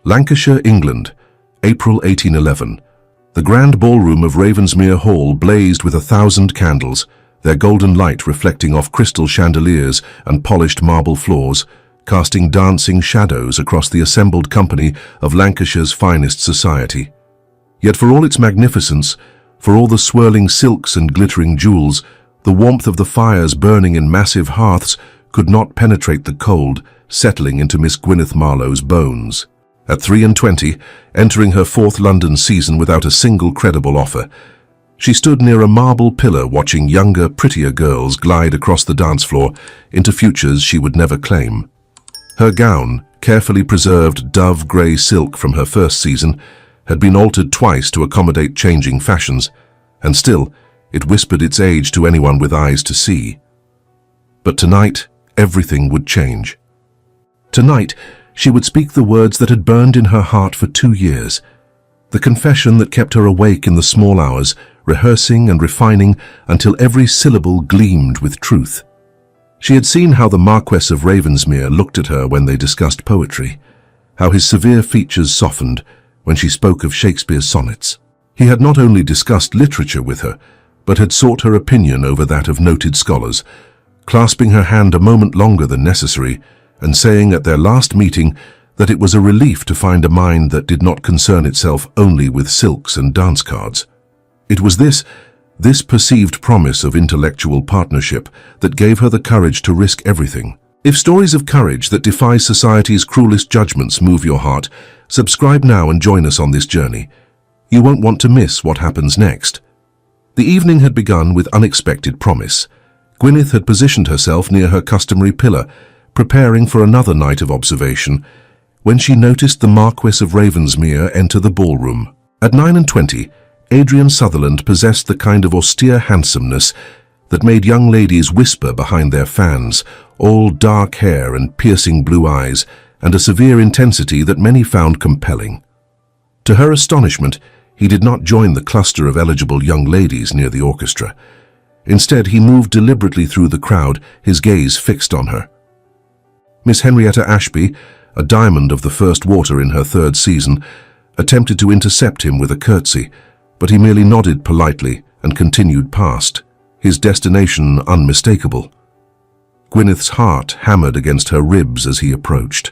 Lancashire, England, April 1811. The grand ballroom of Ravensmere Hall blazed with 1,000 candles, their golden light reflecting off crystal chandeliers and polished marble floors, casting dancing shadows across the assembled company of Lancashire's finest society. Yet for all its magnificence, for all the swirling silks and glittering jewels, the warmth of the fires burning in massive hearths could not penetrate the cold, settling into Miss Gwyneth Marlowe's bones. At 23, entering her 4th London season without a single credible offer, she stood near a marble pillar watching younger, prettier girls glide across the dance floor into futures she would never claim. Her gown, carefully preserved dove-grey silk from her first season, had been altered twice to accommodate changing fashions, and still, it whispered its age to anyone with eyes to see. But tonight, everything would change. Tonight, she would speak the words that had burned in her heart for 2 years, the confession that kept her awake in the small hours, rehearsing and refining until every syllable gleamed with truth. She had seen how the Marquess of Ravensmere looked at her when they discussed poetry, how his severe features softened when she spoke of Shakespeare's sonnets. He had not only discussed literature with her, but had sought her opinion over that of noted scholars, clasping her hand a moment longer than necessary and saying at their last meeting that it was a relief to find a mind that did not concern itself only with silks and dance cards. It was this perceived promise of intellectual partnership that gave her the courage to risk everything. If stories of courage that defy society's cruelest judgments move your heart, subscribe now and join us on this journey. You won't want to miss what happens next. The evening had begun with unexpected promise. Gwyneth had positioned herself near her customary pillar, preparing for another night of observation, when she noticed the Marquess of Ravensmere enter the ballroom. At 29, Adrian Sutherland possessed the kind of austere handsomeness that made young ladies whisper behind their fans, all dark hair and piercing blue eyes, and a severe intensity that many found compelling. To her astonishment, he did not join the cluster of eligible young ladies near the orchestra. Instead, he moved deliberately through the crowd, his gaze fixed on her. Miss Henrietta Ashby, a diamond of the first water in her 3rd season, attempted to intercept him with a curtsy, but he merely nodded politely and continued past, his destination unmistakable. Gwyneth's heart hammered against her ribs as he approached.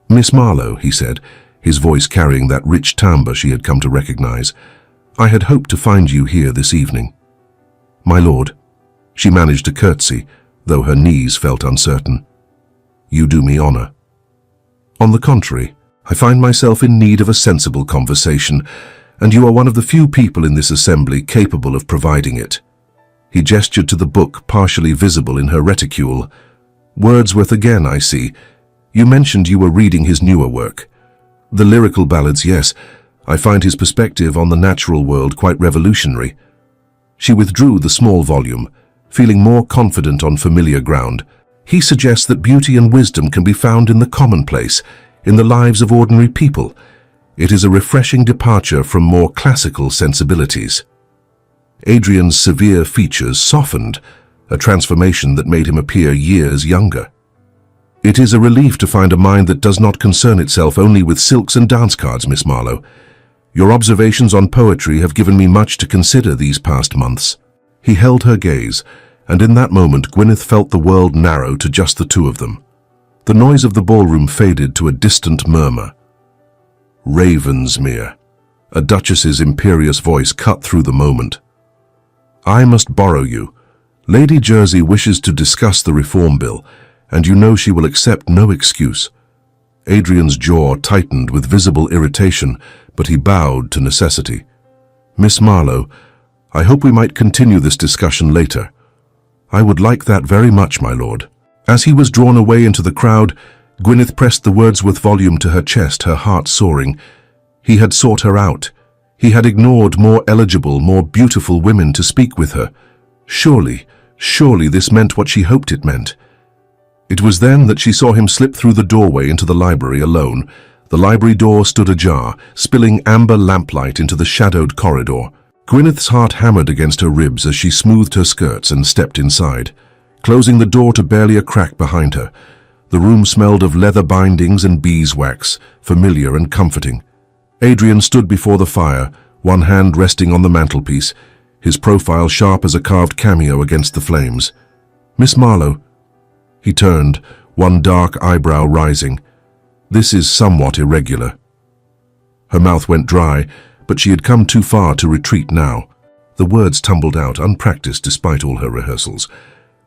"Miss Marlowe," he said, his voice carrying that rich timbre she had come to recognize, "I had hoped to find you here this evening." "My lord." She managed a curtsy, though her knees felt uncertain. "You do me honor." "On the contrary, I find myself in need of a sensible conversation, and you are one of the few people in this assembly capable of providing it." He gestured to the book partially visible in her reticule. "Wordsworth again, I see. You mentioned you were reading his newer work." "The lyrical ballads, yes. I find his perspective on the natural world quite revolutionary." She withdrew the small volume, feeling more confident on familiar ground. "He suggests that beauty and wisdom can be found in the commonplace, in the lives of ordinary people. It is a refreshing departure from more classical sensibilities." Adrian's severe features softened, a transformation that made him appear years younger. "It is a relief to find a mind that does not concern itself only with silks and dance cards, Miss Marlowe. Your observations on poetry have given me much to consider these past months." He held her gaze, and in that moment Gwyneth felt the world narrow to just the two of them. The noise of the ballroom faded to a distant murmur. "Ravensmere," a duchess's imperious voice cut through the moment. "I must borrow you. Lady Jersey wishes to discuss the reform bill, and you know she will accept no excuse." Adrian's jaw tightened with visible irritation, but he bowed to necessity. "Miss Marlowe, I hope we might continue this discussion later." "I would like that very much, my lord." As he was drawn away into the crowd, Gwyneth pressed the Wordsworth volume to her chest, her heart soaring. He had sought her out. He had ignored more eligible, more beautiful women to speak with her. Surely this meant what she hoped it meant. It was then that she saw him slip through the doorway into the library alone. The library door stood ajar, spilling amber lamplight into the shadowed corridor. Gwyneth's heart hammered against her ribs as she smoothed her skirts and stepped inside, closing the door to barely a crack behind her. The room smelled of leather bindings and beeswax, familiar and comforting. Adrian stood before the fire, one hand resting on the mantelpiece, his profile sharp as a carved cameo against the flames. "Miss Marlowe." He turned, one dark eyebrow rising. "This is somewhat irregular." Her mouth went dry, but she had come too far to retreat now. The words tumbled out, unpracticed despite all her rehearsals.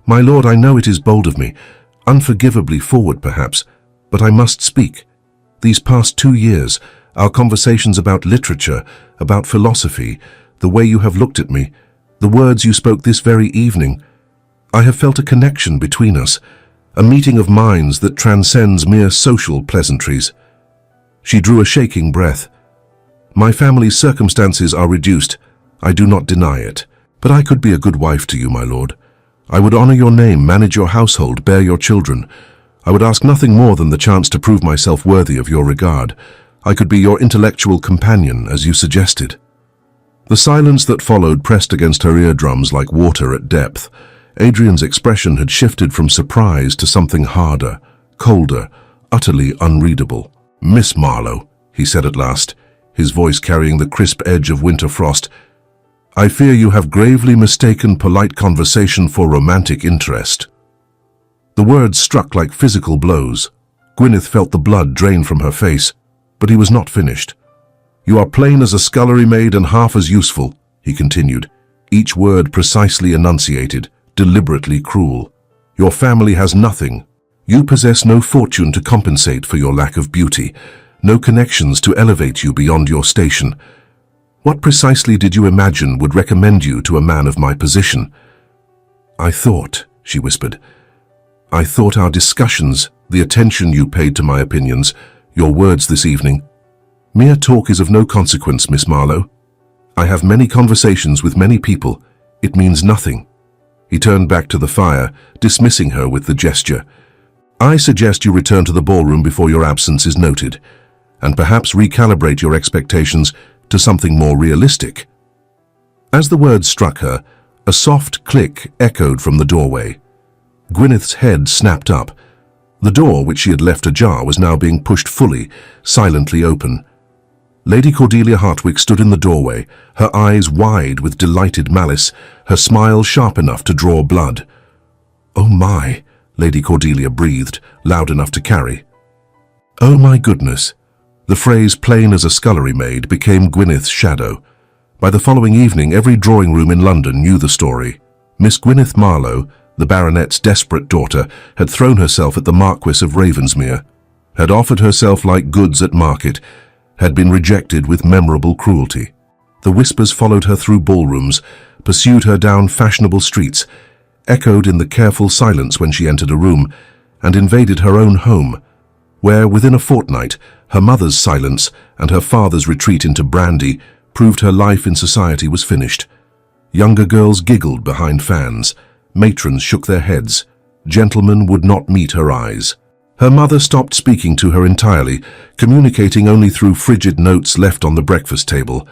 "My lord, I know it is bold of me, unforgivably forward perhaps, but I must speak. These past 2 years, our conversations about literature, about philosophy, the way you have looked at me, the words you spoke this very evening, I have felt a connection between us, a meeting of minds that transcends mere social pleasantries." She drew a shaking breath. "My family's circumstances are reduced. I do not deny it. But I could be a good wife to you, my lord. I would honor your name, manage your household, bear your children. I would ask nothing more than the chance to prove myself worthy of your regard. I could be your intellectual companion, as you suggested." The silence that followed pressed against her eardrums like water at depth. Adrian's expression had shifted from surprise to something harder, colder, utterly unreadable. "Miss Marlowe," he said at last, his voice carrying the crisp edge of winter frost, "I fear you have gravely mistaken polite conversation for romantic interest." The words struck like physical blows. Gwyneth felt the blood drain from her face, but he was not finished. "You are plain as a scullery maid and half as useful," he continued, each word precisely enunciated, deliberately cruel. "Your family has nothing. You possess no fortune to compensate for your lack of beauty, no connections to elevate you beyond your station. What precisely did you imagine would recommend you to a man of my position?" "I thought," she whispered, "I thought our discussions, the attention you paid to my opinions, your words this evening. Mere talk is of no consequence, Miss Marlowe. I have many conversations with many people. It means nothing." He turned back to the fire, dismissing her with the gesture. "I suggest you return to the ballroom before your absence is noted, and perhaps recalibrate your expectations to something more realistic." As the words struck her, a soft click echoed from the doorway. Gwyneth's head snapped up. The door, which she had left ajar, was now being pushed fully, silently open. Lady Cordelia Hartwig stood in the doorway, her eyes wide with delighted malice, her smile sharp enough to draw blood. "Oh my," Lady Cordelia breathed, loud enough to carry. "Oh my goodness." The phrase, plain as a scullery maid, became Gwyneth's shadow. By the following evening, every drawing room in London knew the story. Miss Gwyneth Marlowe, the baronet's desperate daughter, had thrown herself at the Marquis of Ravensmere, had offered herself like goods at market, had been rejected with memorable cruelty. The whispers followed her through ballrooms, pursued her down fashionable streets, echoed in the careful silence when she entered a room, and invaded her own home, where, within a fortnight, her mother's silence and her father's retreat into brandy proved her life in society was finished. Younger girls giggled behind fans, matrons shook their heads, gentlemen would not meet her eyes. Her mother stopped speaking to her entirely, communicating only through frigid notes left on the breakfast table.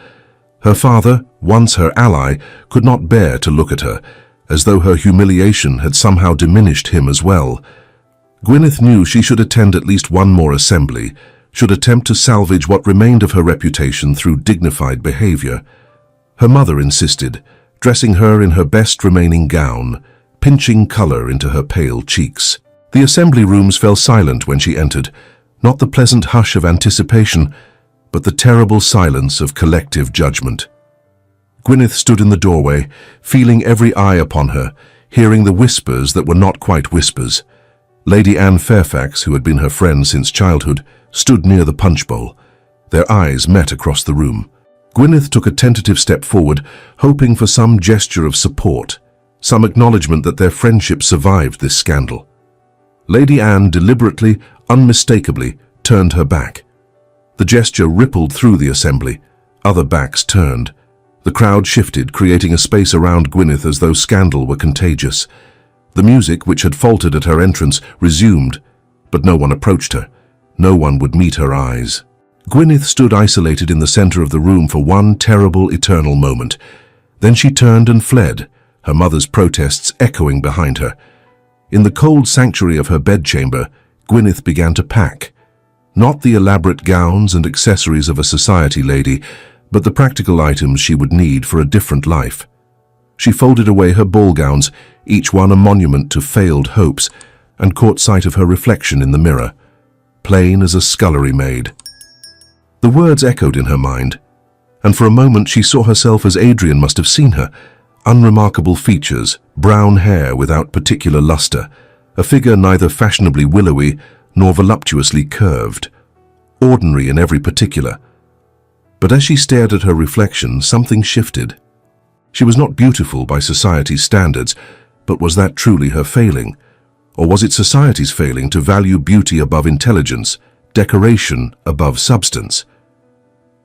Her father, once her ally, could not bear to look at her, as though her humiliation had somehow diminished him as well. Gwyneth knew she should attend at least one more assembly, should attempt to salvage what remained of her reputation through dignified behavior. Her mother insisted, dressing her in her best remaining gown, pinching color into her pale cheeks. The assembly rooms fell silent when she entered, not the pleasant hush of anticipation, but the terrible silence of collective judgment. Gwyneth stood in the doorway, feeling every eye upon her, hearing the whispers that were not quite whispers. Lady Anne Fairfax, who had been her friend since childhood, stood near the punch bowl. Their eyes met across the room. Gwyneth took a tentative step forward, hoping for some gesture of support, some acknowledgement that their friendship survived this scandal. Lady Anne deliberately, unmistakably, turned her back. The gesture rippled through the assembly. Other backs turned. The crowd shifted, creating a space around Gwyneth as though scandal were contagious. The music, which had faltered at her entrance, resumed, but no one approached her. No one would meet her eyes. Gwyneth stood isolated in the center of the room for one terrible, eternal moment. Then she turned and fled, her mother's protests echoing behind her. In the cold sanctuary of her bedchamber, Gwyneth began to pack. Not the elaborate gowns and accessories of a society lady, but the practical items she would need for a different life. She folded away her ball gowns, each one a monument to failed hopes, and caught sight of her reflection in the mirror, plain as a scullery maid. The words echoed in her mind, and for a moment she saw herself as Adrian must have seen her. Unremarkable features, brown hair without particular luster, a figure neither fashionably willowy nor voluptuously curved, ordinary in every particular. But as she stared at her reflection, something shifted. She was not beautiful by society's standards, but was that truly her failing? Or was it society's failing to value beauty above intelligence, decoration above substance?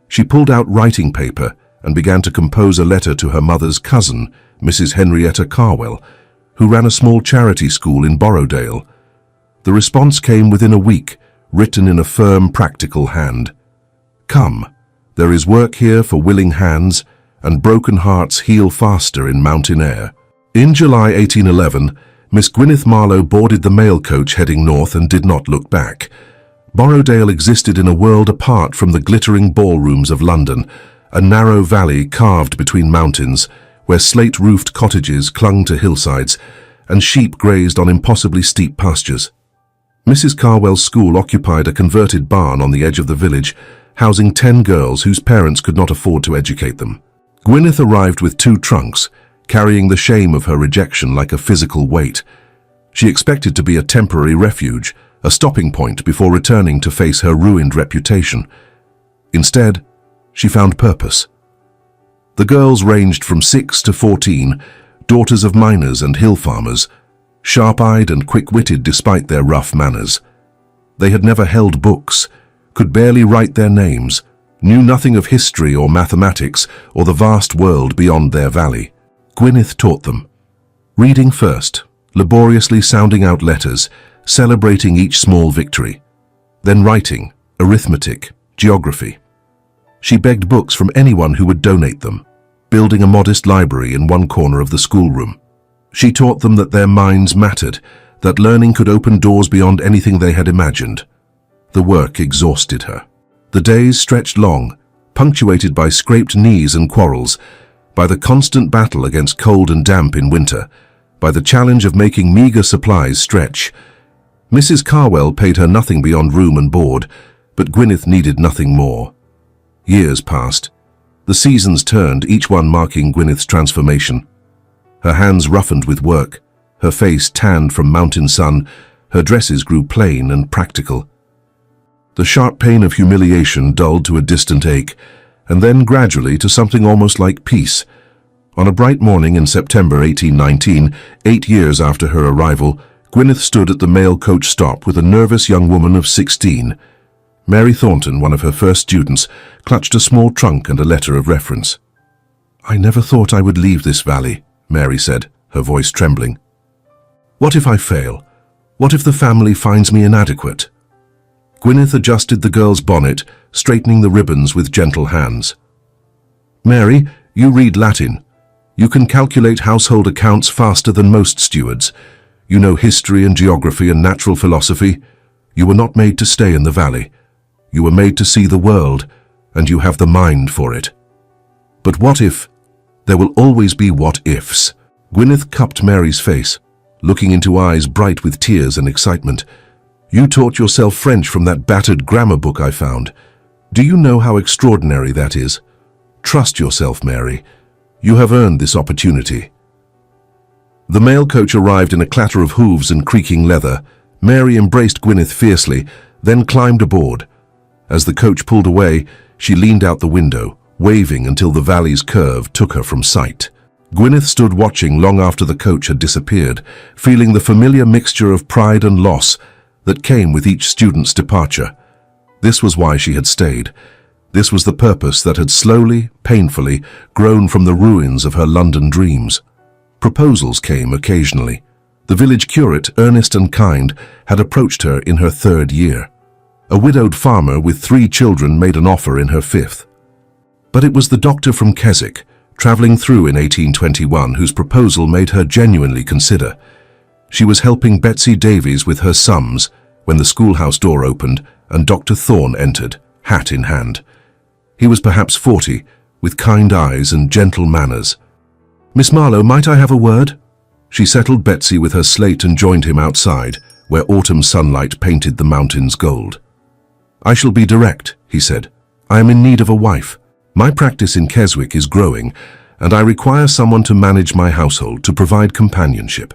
She pulled out writing paper and began to compose a letter to her mother's cousin, Mrs. Henrietta Carwell, who ran a small charity school in Borrowdale. The response came within a week, written in a firm, practical hand. "Come, there is work here for willing hands, and broken hearts heal faster in mountain air." In July 1811, Miss Gwyneth Marlowe boarded the mail coach heading north and did not look back. Borrowdale existed in a world apart from the glittering ballrooms of London, a narrow valley carved between mountains, where slate-roofed cottages clung to hillsides and sheep grazed on impossibly steep pastures. Mrs. Carwell's school occupied a converted barn on the edge of the village, housing 10 girls whose parents could not afford to educate them. Gwyneth arrived with 2 trunks, carrying the shame of her rejection like a physical weight. She expected to be a temporary refuge, a stopping point before returning to face her ruined reputation. Instead, she found purpose. The girls ranged from 6 to 14, daughters of miners and hill farmers, sharp-eyed and quick-witted despite their rough manners. They had never held books, could barely write their names, knew nothing of history or mathematics or the vast world beyond their valley. Gwyneth taught them. Reading first, laboriously sounding out letters, celebrating each small victory. Then writing, arithmetic, geography. She begged books from anyone who would donate them, building a modest library in one corner of the schoolroom. She taught them that their minds mattered, that learning could open doors beyond anything they had imagined. The work exhausted her. The days stretched long, punctuated by scraped knees and quarrels, by the constant battle against cold and damp in winter, by the challenge of making meager supplies stretch. Mrs. Carwell paid her nothing beyond room and board, but Gwyneth needed nothing more. Years passed. The seasons turned, each one marking Gwyneth's transformation. Her hands roughened with work, her face tanned from mountain sun, her dresses grew plain and practical. The sharp pain of humiliation dulled to a distant ache, and then gradually to something almost like peace. On a bright morning in September 1819, 8 years after her arrival, Gwyneth stood at the mail coach stop with a nervous young woman of 16. Mary Thornton, one of her first students, clutched a small trunk and a letter of reference. "I never thought I would leave this valley," Mary said, her voice trembling. "What if I fail? What if the family finds me inadequate?" Gwyneth adjusted the girl's bonnet, straightening the ribbons with gentle hands. "Mary, you read Latin. You can calculate household accounts faster than most stewards. You know history and geography and natural philosophy. You were not made to stay in the valley. You were made to see the world, and you have the mind for it. But what if? There will always be what-ifs." Gwyneth cupped Mary's face, looking into eyes bright with tears and excitement. "You taught yourself French from that battered grammar book I found. Do you know how extraordinary that is? Trust yourself, Mary. You have earned this opportunity." The mail coach arrived in a clatter of hooves and creaking leather. Mary embraced Gwyneth fiercely, then climbed aboard. As the coach pulled away, she leaned out the window, waving until the valley's curve took her from sight. Gwyneth stood watching long after the coach had disappeared, feeling the familiar mixture of pride and loss that came with each student's departure. This was why she had stayed. This was the purpose that had slowly, painfully grown from the ruins of her London dreams. Proposals came occasionally. The village curate, earnest and kind, had approached her in her 3rd year. A widowed farmer with 3 children made an offer in her 5th. But it was the doctor from Keswick, travelling through in 1821, whose proposal made her genuinely consider. She was helping Betsy Davies with her sums, when the schoolhouse door opened and Dr. Thorne entered, hat in hand. He was perhaps 40, with kind eyes and gentle manners. "Miss Marlowe, might I have a word?" She settled Betsy with her slate and joined him outside, where autumn sunlight painted the mountains gold. "I shall be direct," he said. "I am in need of a wife. My practice in Keswick is growing, and I require someone to manage my household, to provide companionship.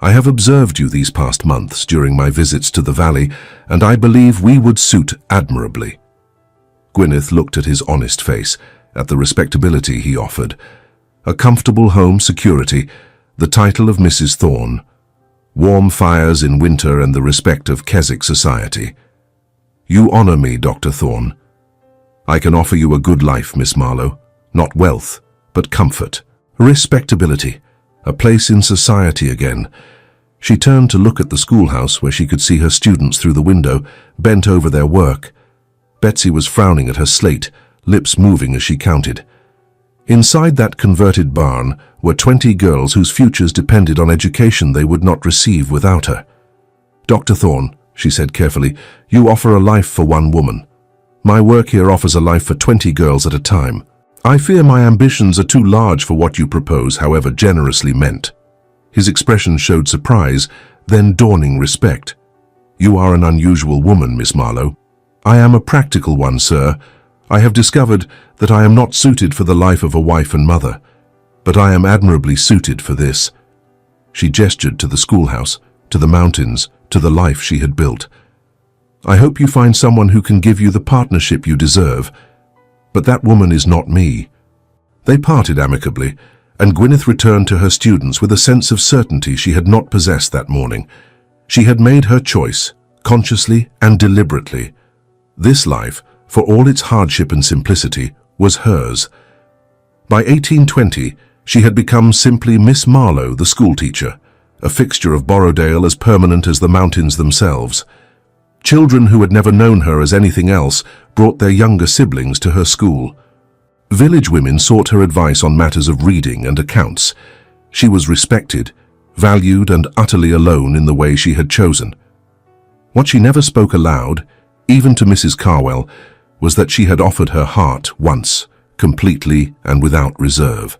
I have observed you these past months during my visits to the valley, and I believe we would suit admirably." Gwyneth looked at his honest face, at the respectability he offered. A comfortable home security, the title of Mrs. Thorne, warm fires in winter and the respect of Keswick society. "You honor me, Dr. Thorne. I can offer you a good life, Miss Marlowe, not wealth, but comfort, respectability, a place in society again." She turned to look at the schoolhouse where she could see her students through the window, bent over their work. Betsy was frowning at her slate, lips moving as she counted. Inside that converted barn were 20 girls whose futures depended on education they would not receive without her. "Dr. Thorne," she said carefully, "you offer a life for one woman. My work here offers a life for 20 girls at a time. I fear my ambitions are too large for what you propose, however generously meant." His expression showed surprise, then dawning respect. "You are an unusual woman, Miss Marlowe." "I am a practical one, sir. I have discovered that I am not suited for the life of a wife and mother, but I am admirably suited for this." She gestured to the schoolhouse, to the mountains, to the life she had built. "I hope you find someone who can give you the partnership you deserve, but that woman is not me." They parted amicably, and Gwyneth returned to her students with a sense of certainty she had not possessed that morning. She had made her choice, consciously and deliberately. This life, for all its hardship and simplicity, was hers. By 1820, she had become simply Miss Marlowe, the schoolteacher, a fixture of Borrowdale as permanent as the mountains themselves. Children who had never known her as anything else brought their younger siblings to her school. Village women sought her advice on matters of reading and accounts. She was respected, valued, and utterly alone in the way she had chosen. What she never spoke aloud, even to Mrs. Carwell, was that she had offered her heart once, completely and without reserve.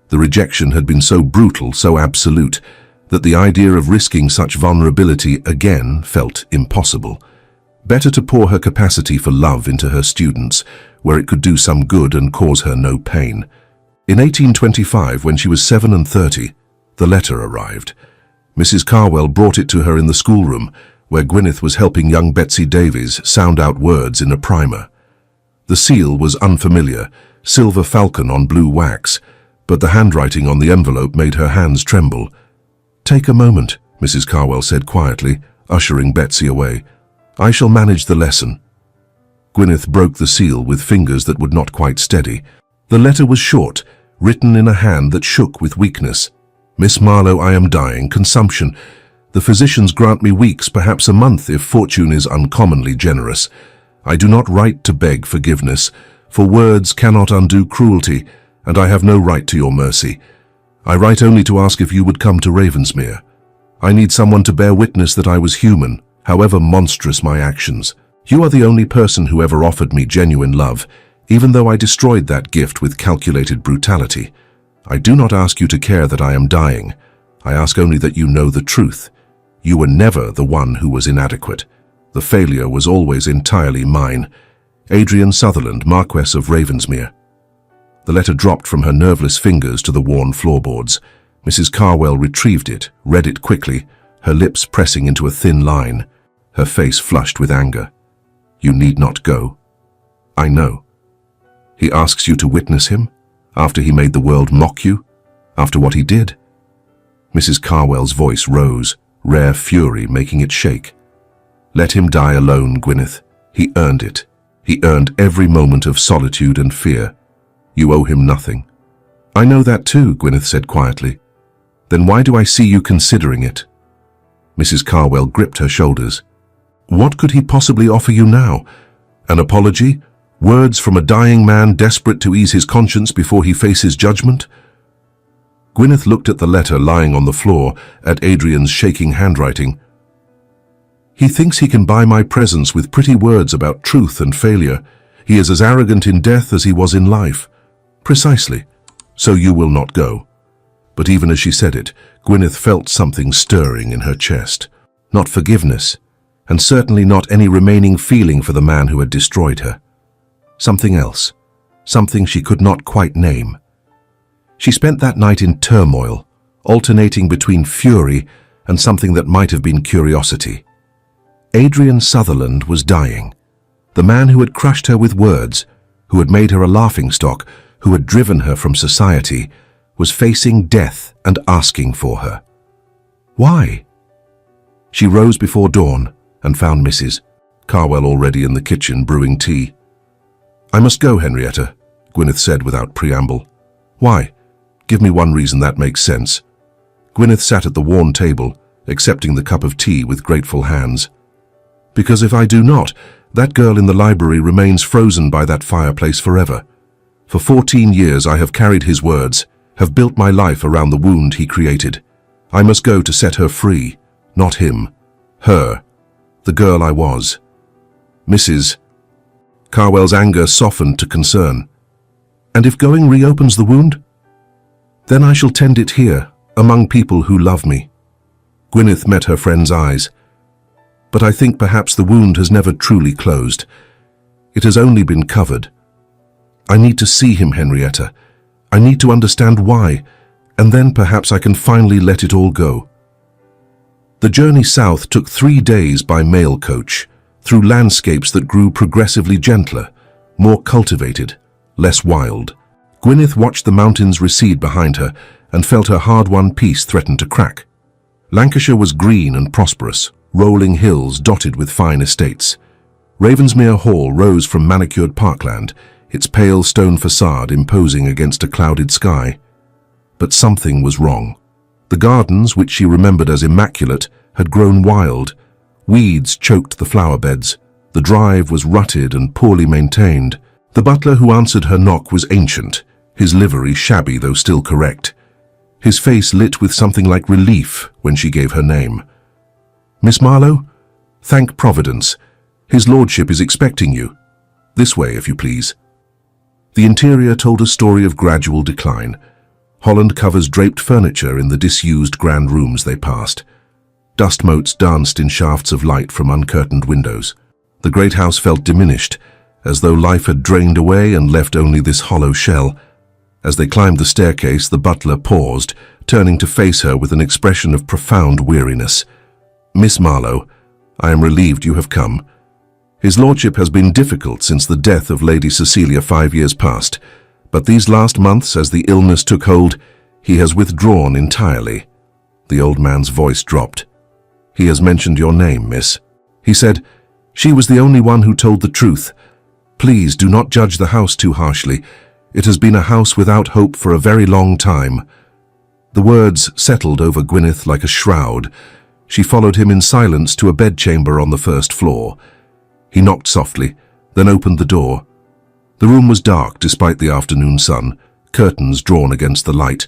The rejection had been so brutal, so absolute, that the idea of risking such vulnerability again felt impossible. Better to pour her capacity for love into her students, where it could do some good and cause her no pain. In 1825, when she was 7 and 30, the letter arrived. Mrs. Carwell brought it to her in the schoolroom, where Gwyneth was helping young Betsy Davies sound out words in a primer. The seal was unfamiliar, silver falcon on blue wax, but the handwriting on the envelope made her hands tremble. "Take a moment," Mrs. Carwell said quietly, ushering Betsy away. "I shall manage the lesson." Gwyneth broke the seal with fingers that would not quite steady. The letter was short, written in a hand that shook with weakness. "Miss Marlowe, I am dying. Consumption. The physicians grant me weeks, perhaps a month, if fortune is uncommonly generous. I do not write to beg forgiveness, for words cannot undo cruelty, and I have no right to your mercy. I write only to ask if you would come to Ravensmere. I need someone to bear witness that I was human, however monstrous my actions. You are the only person who ever offered me genuine love, even though I destroyed that gift with calculated brutality. I do not ask you to care that I am dying. I ask only that you know the truth. You were never the one who was inadequate. The failure was always entirely mine. Adrian Sutherland, Marquess of Ravensmere." The letter dropped from her nerveless fingers to the worn floorboards. Mrs. Carwell retrieved it, read it quickly, her lips pressing into a thin line. Her face flushed with anger. "You need not go. I know. He asks you to witness him, after he made the world mock you, after what he did?" Mrs. Carwell's voice rose, rare fury making it shake. "Let him die alone, Gwyneth. He earned it. He earned every moment of solitude and fear. You owe him nothing." "I know that too," Gwyneth said quietly. "Then why do I see you considering it?" Mrs. Carwell gripped her shoulders. "What could he possibly offer you now? An apology? Words from a dying man desperate to ease his conscience before he faces judgment?" Gwyneth looked at the letter lying on the floor, at Adrian's shaking handwriting. He thinks he can buy my presence with pretty words about truth and failure. He is as arrogant in death as he was in life. Precisely. So you will not go. But even as she said it, Gwyneth felt something stirring in her chest. Not forgiveness, and certainly not any remaining feeling for the man who had destroyed her. Something else. Something she could not quite name. She spent that night in turmoil, alternating between fury and something that might have been curiosity. Adrian Sutherland was dying. The man who had crushed her with words, who had made her a laughingstock, who had driven her from society, was facing death and asking for her. Why? She rose before dawn and found Mrs. Carwell already in the kitchen brewing tea. "I must go, Henrietta," Gwyneth said without preamble. "Why? Give me one reason that makes sense." Gwyneth sat at the worn table, accepting the cup of tea with grateful hands. "Because if I do not, that girl in the library remains frozen by that fireplace forever. For 14 years I have carried his words, have built my life around the wound he created. I must go to set her free, not him. Her, the girl I was." Mrs. Carwell's anger softened to concern. "And if going reopens the wound? Then I shall tend it here, among people who love me." Gwyneth met her friend's eyes. "But I think perhaps the wound has never truly closed. It has only been covered. I need to see him, Henrietta. I need to understand why, and then perhaps I can finally let it all go." The journey south took 3 days by mail coach, through landscapes that grew progressively gentler, more cultivated, less wild. Gwyneth watched the mountains recede behind her and felt her hard-won peace threaten to crack. Lancashire was green and prosperous, rolling hills dotted with fine estates. Ravensmere Hall rose from manicured parkland, its pale stone facade imposing against a clouded sky. But something was wrong. The gardens, which she remembered as immaculate, had grown wild. Weeds choked the flower beds. The drive was rutted and poorly maintained. The butler who answered her knock was ancient, his livery shabby though still correct. His face lit with something like relief when she gave her name. "Miss Marlowe? Thank Providence. His lordship is expecting you. This way, if you please." The interior told a story of gradual decline. Holland covers draped furniture in the disused grand rooms they passed. Dust motes danced in shafts of light from uncurtained windows. The great house felt diminished, as though life had drained away and left only this hollow shell. As they climbed the staircase, the butler paused, turning to face her with an expression of profound weariness. "Miss Marlowe, I am relieved you have come. His lordship has been difficult since the death of Lady Cecilia 5 years past, but these last months, as the illness took hold, he has withdrawn entirely." The old man's voice dropped. "He has mentioned your name, miss. He said, 'She was the only one who told the truth. Please do not judge the house too harshly. It has been a house without hope for a very long time.'" The words settled over Gwyneth like a shroud. She followed him in silence to a bedchamber on the first floor. He knocked softly, then opened the door. The room was dark despite the afternoon sun, curtains drawn against the light.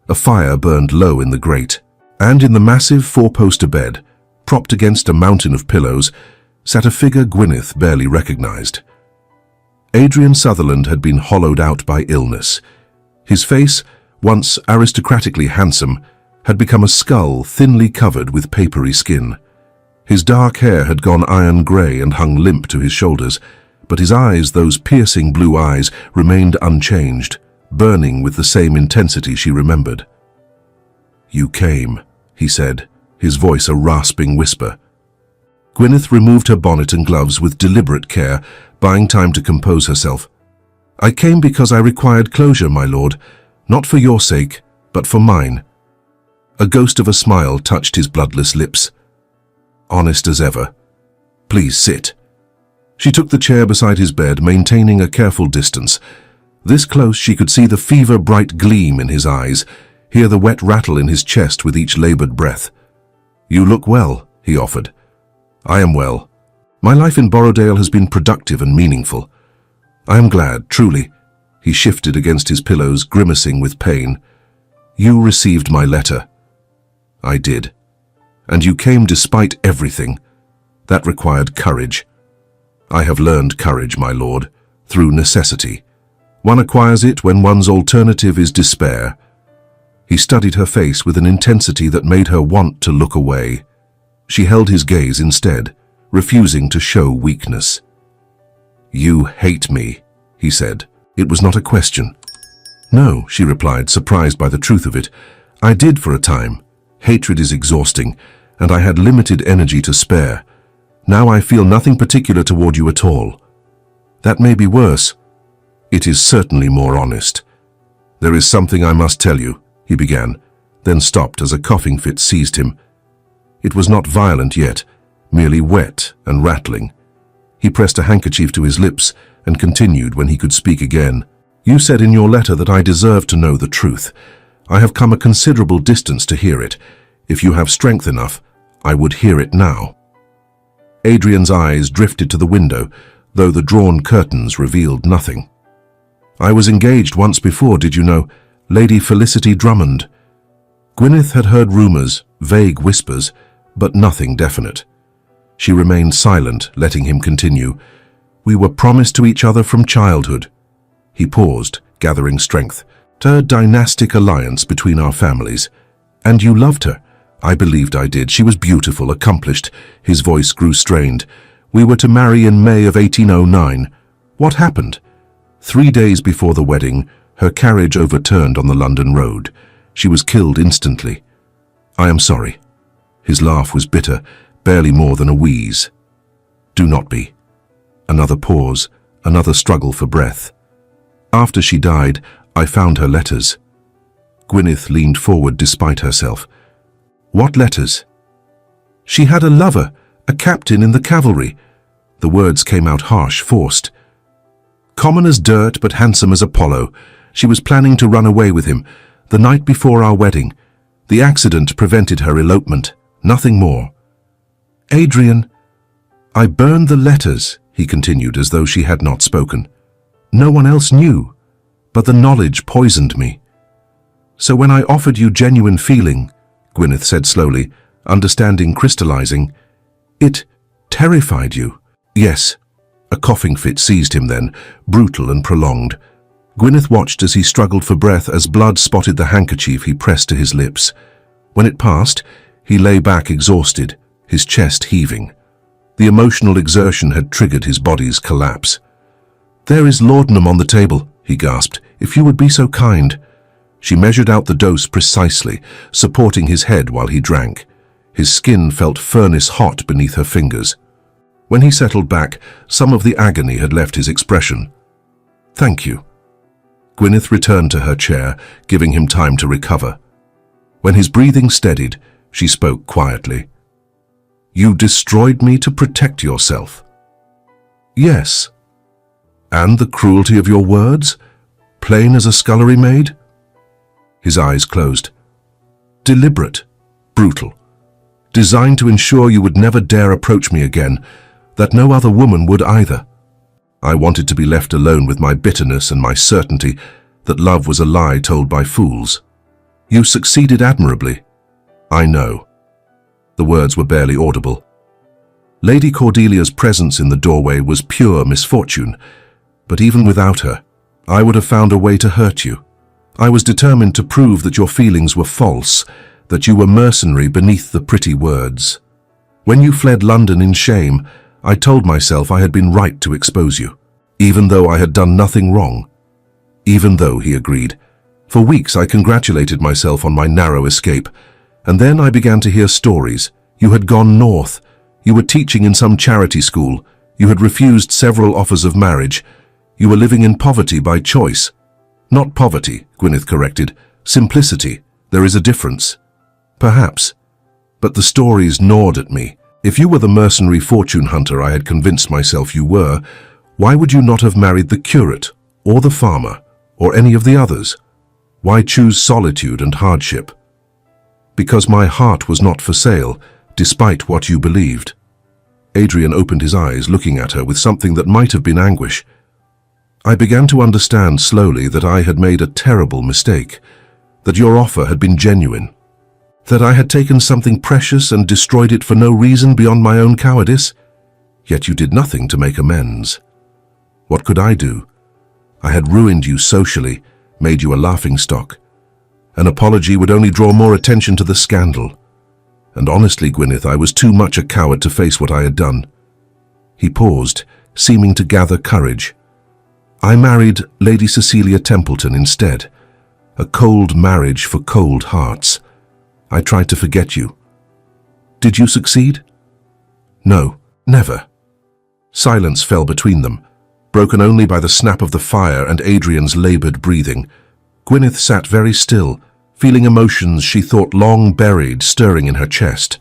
A fire burned low in the grate, and in the massive four-poster bed, propped against a mountain of pillows, sat a figure Gwyneth barely recognized. Adrian Sutherland had been hollowed out by illness. His face, once aristocratically handsome, had become a skull thinly covered with papery skin. His dark hair had gone iron grey and hung limp to his shoulders, but his eyes, those piercing blue eyes, remained unchanged, burning with the same intensity she remembered. "You came," he said, his voice a rasping whisper. Gwyneth removed her bonnet and gloves with deliberate care, buying time to compose herself. "I came because I required closure, my lord, not for your sake, but for mine." A ghost of a smile touched his bloodless lips. "Honest as ever. Please sit." She took the chair beside his bed, maintaining a careful distance. This close she could see the fever-bright gleam in his eyes, hear the wet rattle in his chest with each labored breath. "You look well," he offered. "I am well. My life in Borrowdale has been productive and meaningful. I am glad, truly." He shifted against his pillows, grimacing with pain. "You received my letter." "I did. And you came despite everything. That required courage. I have learned courage, my lord, through necessity. One acquires it when one's alternative is despair. He studied her face with an intensity that made her want to look away. She held his gaze instead, refusing to show weakness. "You hate me," he said. It was not a question. "No," she replied, surprised by the truth of it. "I did for a time. Hatred is exhausting, and I had limited energy to spare. Now I feel nothing particular toward you at all. That may be worse. It is certainly more honest. There is something I must tell you," he began, then stopped as a coughing fit seized him. It was not violent yet, merely wet and rattling. He pressed a handkerchief to his lips and continued when he could speak again. "You said in your letter that I deserve to know the truth. I have come a considerable distance to hear it. If you have strength enough, I would hear it now." Adrian's eyes drifted to the window, though the drawn curtains revealed nothing. "I was engaged once before, did you know? Lady Felicity Drummond." Gwyneth had heard rumors, vague whispers, but nothing definite. She remained silent, letting him continue. "We were promised to each other from childhood." He paused, gathering strength. "A dynastic alliance between our families. And you loved her." "I believed I did. She was beautiful, accomplished." His voice grew strained. "We were to marry in May of 1809. What happened?" 3 days before the wedding, her carriage overturned on the London road. She was killed instantly. "I am sorry." His laugh was bitter, barely more than a wheeze. "Do not be." Another pause, another struggle for breath. "After she died, I found her letters." Gwyneth leaned forward despite herself. "What letters?" "She had a lover, a captain in the cavalry." The words came out harsh, forced. "Common as dirt, but handsome as Apollo. She was planning to run away with him, the night before our wedding. The accident prevented her elopement, nothing more." "Adrian." "I burned the letters," he continued as though she had not spoken. "No one else knew, but the knowledge poisoned me. So when I offered you genuine feeling," Gwyneth said slowly, understanding crystallizing, "it terrified you." "Yes." A coughing fit seized him then, brutal and prolonged. Gwyneth watched as he struggled for breath as blood spotted the handkerchief he pressed to his lips. When it passed, he lay back exhausted, his chest heaving. The emotional exertion had triggered his body's collapse. "There is laudanum on the table," he gasped. "If you would be so kind." She measured out the dose precisely, supporting his head while he drank. His skin felt furnace hot beneath her fingers. When he settled back, some of the agony had left his expression. "Thank you." Gwyneth returned to her chair, giving him time to recover. When his breathing steadied, she spoke quietly. "You destroyed me to protect yourself." "Yes." "And the cruelty of your words? Plain as a scullery maid?" His eyes closed. "Deliberate, brutal, designed to ensure you would never dare approach me again, that no other woman would either. I wanted to be left alone with my bitterness and my certainty that love was a lie told by fools. You succeeded admirably." "I know." The words were barely audible. Lady Cordelia's presence in the doorway was pure misfortune, but even without her, I would have found a way to hurt you. I was determined to prove that your feelings were false, that you were mercenary beneath the pretty words. When you fled London in shame, I told myself I had been right to expose you, even though I had done nothing wrong. "Even though," he agreed. "For weeks I congratulated myself on my narrow escape, and then I began to hear stories. You had gone north. You were teaching in some charity school. You had refused several offers of marriage. You were living in poverty by choice." "Not poverty," Gwyneth corrected. "Simplicity. There is a difference." "Perhaps. But the stories gnawed at me. If you were the mercenary fortune hunter I had convinced myself you were, why would you not have married the curate, or the farmer, or any of the others? Why choose solitude and hardship?" "Because my heart was not for sale, despite what you believed." Adrian opened his eyes, looking at her with something that might have been anguish. "I began to understand slowly that I had made a terrible mistake, that your offer had been genuine. That I had taken something precious and destroyed it for no reason beyond my own cowardice? Yet you did nothing to make amends. What could I do? I had ruined you socially, made you a laughingstock. An apology would only draw more attention to the scandal. And honestly, Gwyneth, I was too much a coward to face what I had done. He paused, seeming to gather courage. I married Lady Cecilia Templeton instead. A cold marriage for cold hearts. I tried to forget you. Did you succeed? No, never. Silence fell between them, broken only by the snap of the fire and Adrian's labored breathing. Gwyneth sat very still, feeling emotions she thought long buried stirring in her chest.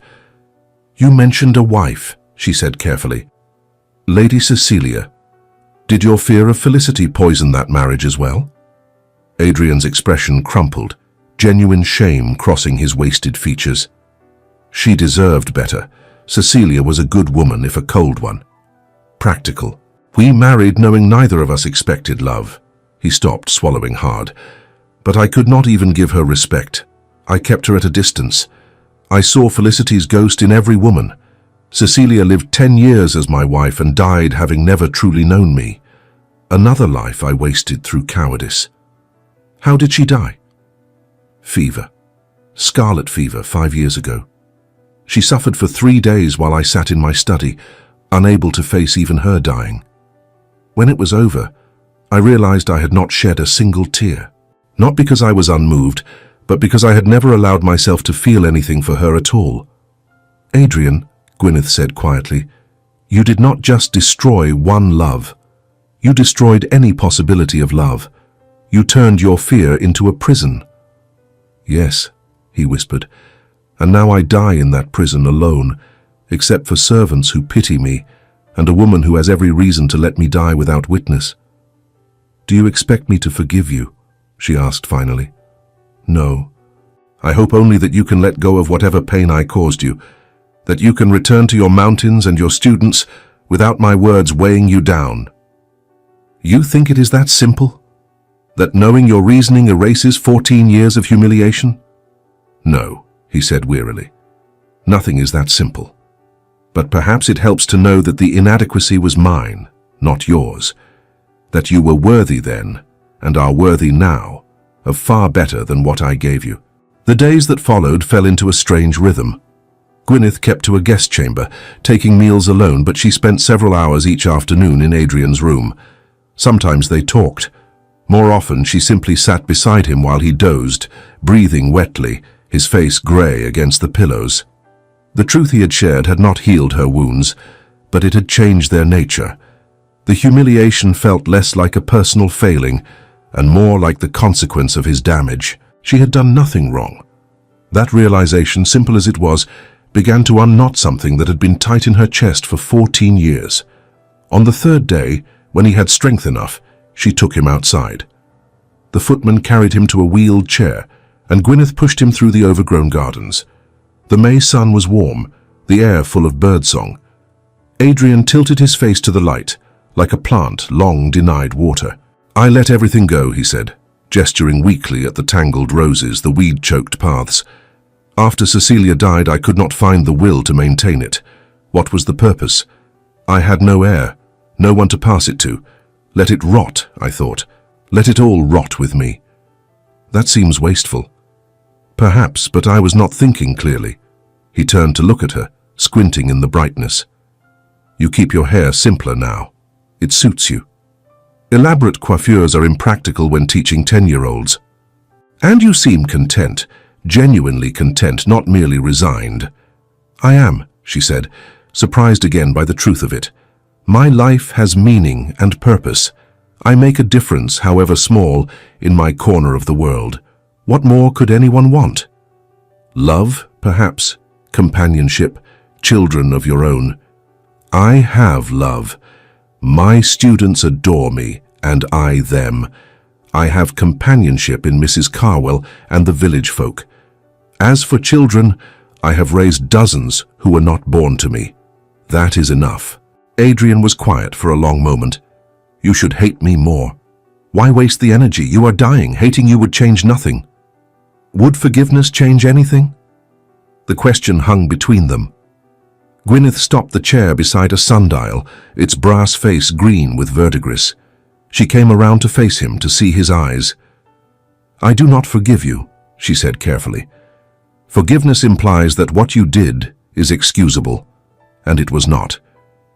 You mentioned a wife, she said carefully. Lady Cecilia. Did your fear of Felicity poison that marriage as well? Adrian's expression crumpled, genuine shame crossing his wasted features. She deserved better. Cecilia was a good woman, if a cold one. Practical. We married knowing neither of us expected love. He stopped, swallowing hard. But I could not even give her respect. I kept her at a distance. I saw Felicity's ghost in every woman. Cecilia lived 10 years as my wife and died having never truly known me. Another life I wasted through cowardice. How did she die? Fever. Scarlet fever 5 years ago. She suffered for 3 days while I sat in my study, unable to face even her dying. When it was over, I realized I had not shed a single tear. Not because I was unmoved, but because I had never allowed myself to feel anything for her at all. Adrian, Gwyneth said quietly, you did not just destroy one love. You destroyed any possibility of love. You turned your fear into a prison. Yes, he whispered, and now I die in that prison alone, except for servants who pity me and a woman who has every reason to let me die without witness. Do you expect me to forgive you? She asked finally. No. I hope only that you can let go of whatever pain I caused you, that you can return to your mountains and your students without my words weighing you down. You think it is that simple? That knowing your reasoning erases 14 years of humiliation? No, he said wearily. Nothing is that simple. But perhaps it helps to know that the inadequacy was mine, not yours. That you were worthy then, and are worthy now, of far better than what I gave you. The days that followed fell into a strange rhythm. Gwyneth kept to a guest chamber, taking meals alone, but she spent several hours each afternoon in Adrian's room. Sometimes they talked. More often she simply sat beside him while he dozed, breathing wetly, his face grey against the pillows. The truth he had shared had not healed her wounds, but it had changed their nature. The humiliation felt less like a personal failing, and more like the consequence of his damage. She had done nothing wrong. That realization, simple as it was, began to unknot something that had been tight in her chest for 14 years. On the third day, when he had strength enough, she took him outside. The footman carried him to a wheeled chair, and Gwyneth pushed him through the overgrown gardens. The May sun was warm, the air full of birdsong. Adrian tilted his face to the light, like a plant long denied water. I let everything go, he said, gesturing weakly at the tangled roses, the weed-choked paths. After Cecilia died, I could not find the will to maintain it. What was the purpose? I had no heir, no one to pass it to. Let it rot, I thought. Let it all rot with me. That seems wasteful. Perhaps, but I was not thinking clearly. He turned to look at her, squinting in the brightness. You keep your hair simpler now. It suits you. Elaborate coiffures are impractical when teaching 10-year-olds. And you seem content, genuinely content, not merely resigned. I am, she said, surprised again by the truth of it. My life has meaning and purpose. I make a difference, however small, in my corner of the world. What more could anyone want? Love, perhaps, companionship, children of your own. I have love. My students adore me, and I them. I have companionship in Mrs. Carwell and the village folk. As for children, I have raised dozens who were not born to me. That is enough. Adrian was quiet for a long moment. You should hate me more. Why waste the energy? You are dying. Hating you would change nothing. Would forgiveness change anything? The question hung between them. Gwyneth stopped the chair beside a sundial, its brass face green with verdigris. She came around to face him, to see his eyes. "I do not forgive you," she said carefully. "Forgiveness implies that what you did is excusable, and it was not.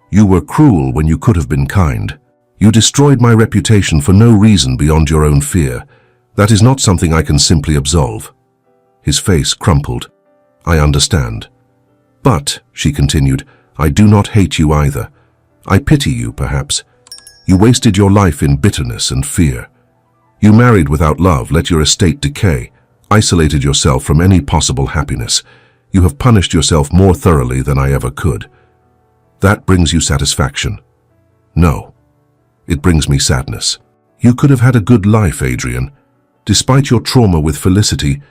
You were cruel when you could have been kind. You destroyed my reputation for no reason beyond your own fear. That is not something I can simply absolve." His face crumpled. "I understand. But," she continued, "I do not hate you either. I pity you, perhaps. You wasted your life in bitterness and fear. You married without love, let your estate decay, isolated yourself from any possible happiness. You have punished yourself more thoroughly than I ever could. That brings you satisfaction. No, it brings me sadness. You could have had a good life, Adrian. Despite your trauma with Felicity,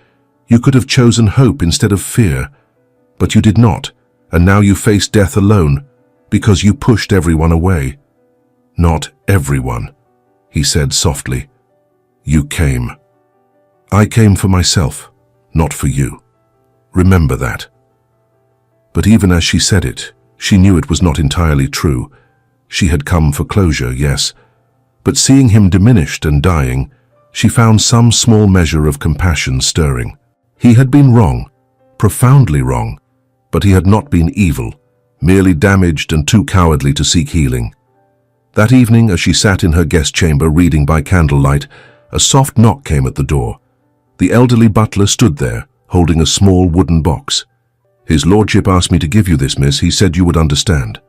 you could have chosen hope instead of fear. But you did not, and now you face death alone, because you pushed everyone away." "Not everyone," he said softly. "You came. I came for myself, not for you. Remember that." But even as she said it, she knew it was not entirely true. She had come for closure, yes, but seeing him diminished and dying, she found some small measure of compassion stirring. He had been wrong, profoundly wrong, but he had not been evil, merely damaged and too cowardly to seek healing. That evening, as she sat in her guest chamber reading by candlelight, a soft knock came at the door. The elderly butler stood there, holding a small wooden box. "His lordship asked me to give you this, miss. He said you would understand."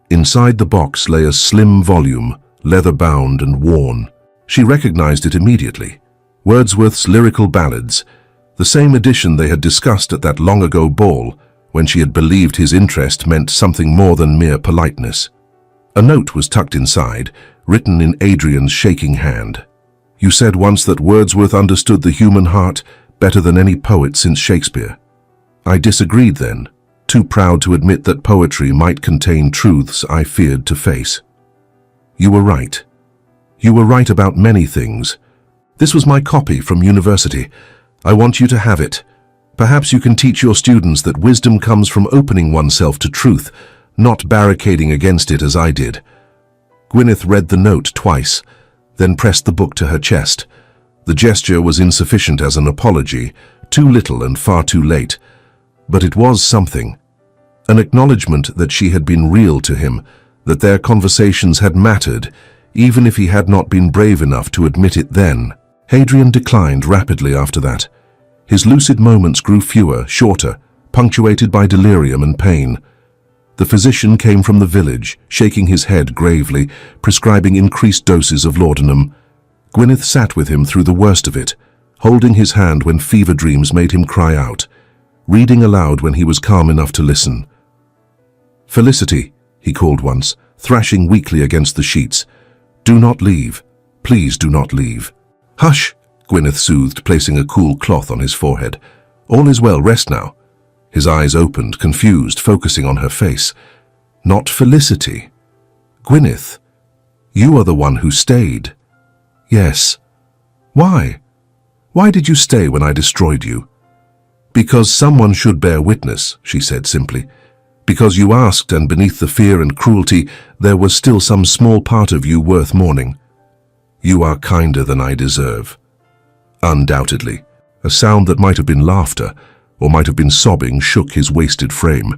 Inside the box lay a slim volume, leather-bound and worn. She recognized it immediately. Wordsworth's Lyrical Ballads, the same edition they had discussed at that long-ago ball, when she had believed his interest meant something more than mere politeness. A note was tucked inside, written in Adrian's shaking hand. "You said once that Wordsworth understood the human heart better than any poet since Shakespeare. I disagreed then, too proud to admit that poetry might contain truths I feared to face. You were right. You were right about many things. This was my copy from university. I want you to have it. Perhaps you can teach your students that wisdom comes from opening oneself to truth, not barricading against it as I did." Gwyneth read the note twice, then pressed the book to her chest. The gesture was insufficient as an apology, too little and far too late. But it was something. An acknowledgement that she had been real to him, that their conversations had mattered, even if he had not been brave enough to admit it then. Hadrian declined rapidly after that. His lucid moments grew fewer, shorter, punctuated by delirium and pain. The physician came from the village, shaking his head gravely, prescribing increased doses of laudanum. Gwyneth sat with him through the worst of it, holding his hand when fever dreams made him cry out, reading aloud when he was calm enough to listen. "Felicity," he called once, thrashing weakly against the sheets. "Do not leave. Please do not leave." "Hush," Gwyneth soothed, placing a cool cloth on his forehead. "All is well, rest now." His eyes opened, confused, focusing on her face. "Not Felicity. Gwyneth, you are the one who stayed." "Yes." "Why? Why did you stay when I destroyed you?" "Because someone should bear witness," she said simply. "Because you asked, and beneath the fear and cruelty, there was still some small part of you worth mourning. You are kinder than I deserve." Undoubtedly. A sound that might have been laughter, or might have been sobbing, shook his wasted frame.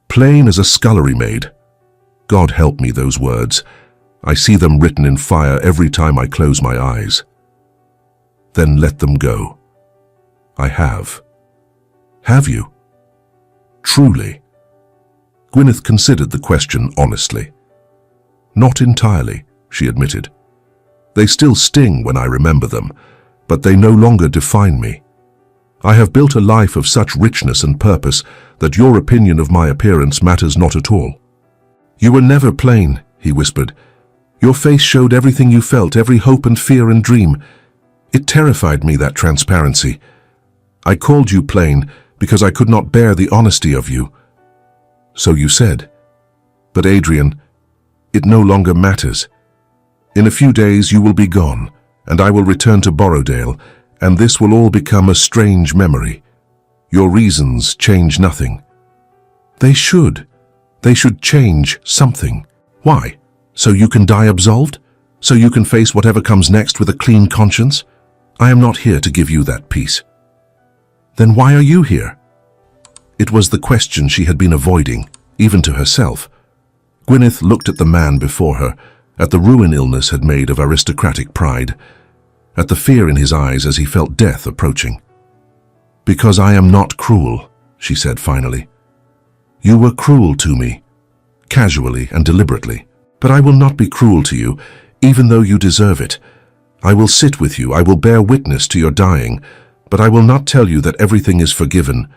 Plain as a scullery maid. God help me, those words. I see them written in fire every time I close my eyes. Then let them go. I have. Have you? Truly? Gwyneth considered the question honestly. Not entirely, she admitted. They still sting when I remember them, but they no longer define me. I have built a life of such richness and purpose that your opinion of my appearance matters not at all. You were never plain, he whispered. Your face showed everything you felt, every hope and fear and dream. It terrified me, that transparency. I called you plain because I could not bear the honesty of you. So you said. But Adrian, it no longer matters. In a few days you will be gone, and I will return to Borrowdale, and this will all become a strange memory. Your reasons change nothing. They should. They should change something. Why? So you can die absolved? So you can face whatever comes next with a clean conscience? I am not here to give you that peace. Then why are you here? It was the question she had been avoiding, even to herself. Gwyneth looked at the man before her, at the ruin illness had made of aristocratic pride, at the fear in his eyes as he felt death approaching. Because I am not cruel, she said finally. You were cruel to me, casually and deliberately, but I will not be cruel to you, even though you deserve it. I will sit with you, I will bear witness to your dying, but I will not tell you that everything is forgiven,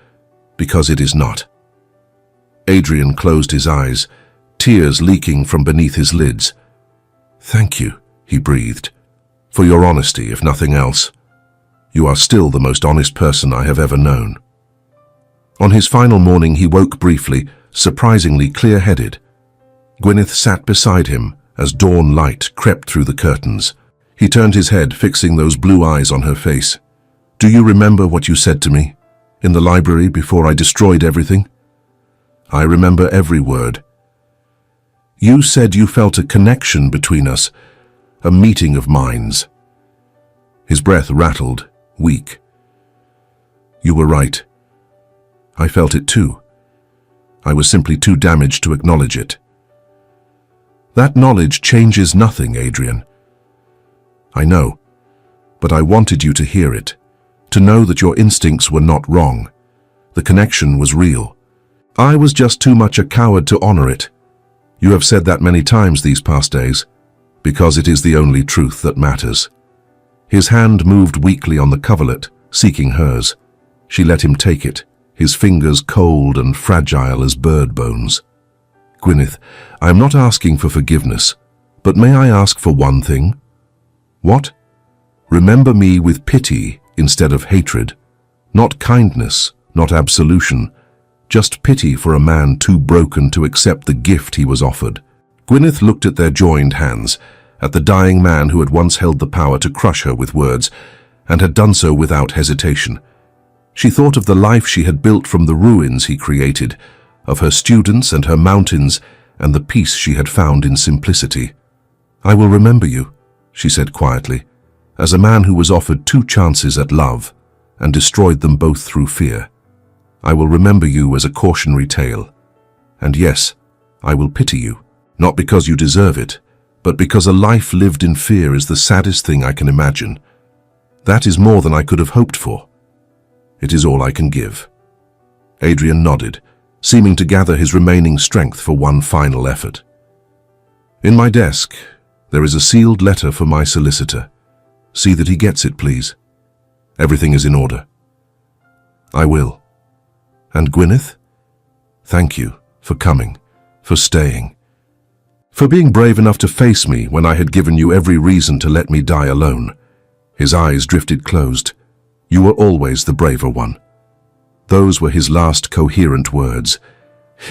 because it is not. Adrian closed his eyes, tears leaking from beneath his lids. Thank you, he breathed, for your honesty, if nothing else. You are still the most honest person I have ever known. On his final morning, he woke briefly, surprisingly clear-headed. Gwyneth sat beside him as dawn light crept through the curtains. He turned his head, fixing those blue eyes on her face. Do you remember what you said to me in the library before I destroyed everything? I remember every word. You said you felt a connection between us, a meeting of minds. His breath rattled, weak. You were right. I felt it too. I was simply too damaged to acknowledge it. That knowledge changes nothing, Adrian. I know, but I wanted you to hear it, to know that your instincts were not wrong. The connection was real. I was just too much a coward to honor it. You have said that many times these past days, because it is the only truth that matters. His hand moved weakly on the coverlet, seeking hers. She let him take it, his fingers cold and fragile as bird bones. Gwyneth, I am not asking for forgiveness, but may I ask for one thing? What? Remember me with pity instead of hatred. Not kindness, not absolution, just pity for a man too broken to accept the gift he was offered. Gwyneth looked at their joined hands, at the dying man who had once held the power to crush her with words, and had done so without hesitation. She thought of the life she had built from the ruins he created, of her students and her mountains, and the peace she had found in simplicity. I will remember you, she said quietly, as a man who was offered 2 chances at love and destroyed them both through fear. I will remember you as a cautionary tale. And yes, I will pity you, not because you deserve it, but because a life lived in fear is the saddest thing I can imagine. That is more than I could have hoped for. It is all I can give. Adrian nodded, seeming to gather his remaining strength for one final effort. In my desk, there is a sealed letter for my solicitor. See that he gets it, please. Everything is in order. I will. And Gwyneth? Thank you for coming, for staying, for being brave enough to face me when I had given you every reason to let me die alone. His eyes drifted closed. You were always the braver one. Those were his last coherent words.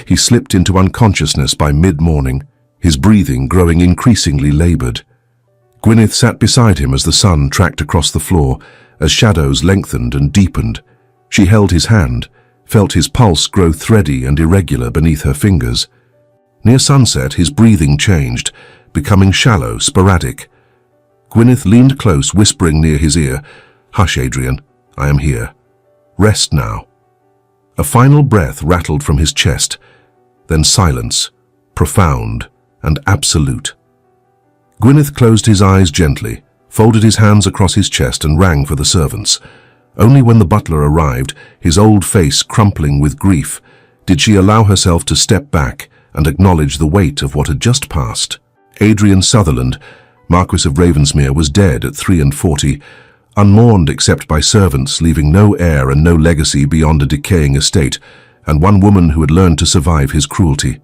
He slipped into unconsciousness by mid-morning, his breathing growing increasingly labored. Gwyneth sat beside him as the sun tracked across the floor, as shadows lengthened and deepened. She held his hand, felt his pulse grow thready and irregular beneath her fingers. Near sunset, his breathing changed, becoming shallow, sporadic. Gwyneth leaned close, whispering near his ear, "Hush, Adrian, I am here. Rest now." A final breath rattled from his chest, then silence, profound and absolute. Gwyneth closed his eyes gently, folded his hands across his chest and rang for the servants. Only when the butler arrived, his old face crumpling with grief, did she allow herself to step back and acknowledge the weight of what had just passed. Adrian Sutherland, Marquis of Ravensmere, was dead at 43, unmourned except by servants, leaving no heir and no legacy beyond a decaying estate, and one woman who had learned to survive his cruelty.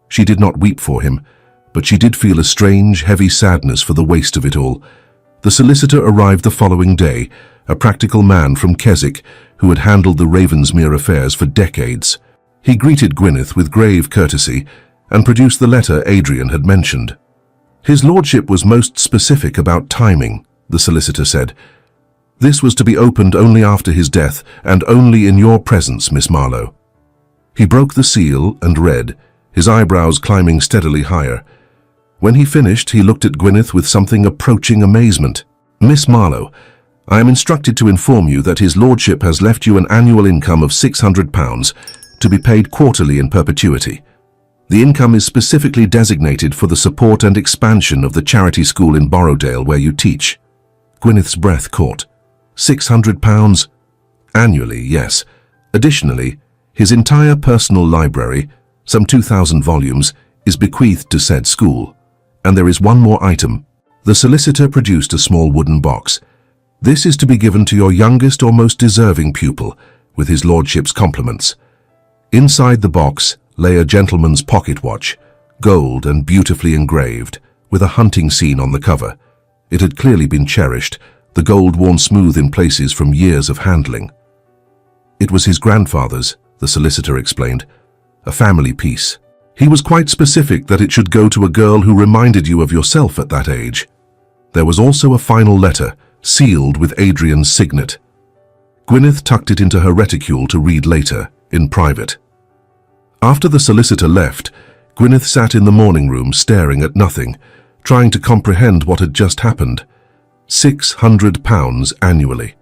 She did not weep for him, but she did feel a strange, heavy sadness for the waste of it all. The solicitor arrived the following day, a practical man from Keswick who had handled the Ravensmere affairs for decades. He greeted Gwyneth with grave courtesy and produced the letter Adrian had mentioned. His lordship was most specific about timing, the solicitor said. This was to be opened only after his death, and only in your presence, Miss Marlowe. He broke the seal and read, his eyebrows climbing steadily higher. When he finished, he looked at Gwyneth with something approaching amazement. Miss Marlowe, I am instructed to inform you that his lordship has left you an annual income of £600 to be paid quarterly in perpetuity. The income is specifically designated for the support and expansion of the charity school in Borrowdale where you teach. Gwyneth's breath caught. £600? Annually, yes. Additionally, his entire personal library, some 2,000 volumes, is bequeathed to said school. And there is one more item. The solicitor produced a small wooden box. This is to be given to your youngest or most deserving pupil, with his lordship's compliments. Inside the box lay a gentleman's pocket watch, gold and beautifully engraved, with a hunting scene on the cover. It had clearly been cherished, the gold worn smooth in places from years of handling. It was his grandfather's, the solicitor explained, a family piece. He was quite specific that it should go to a girl who reminded you of yourself at that age. There was also a final letter, sealed with Adrian's signet. Gwyneth tucked it into her reticule to read later, in private. After the solicitor left, Gwyneth sat in the morning room staring at nothing, trying to comprehend what had just happened. £600 annually.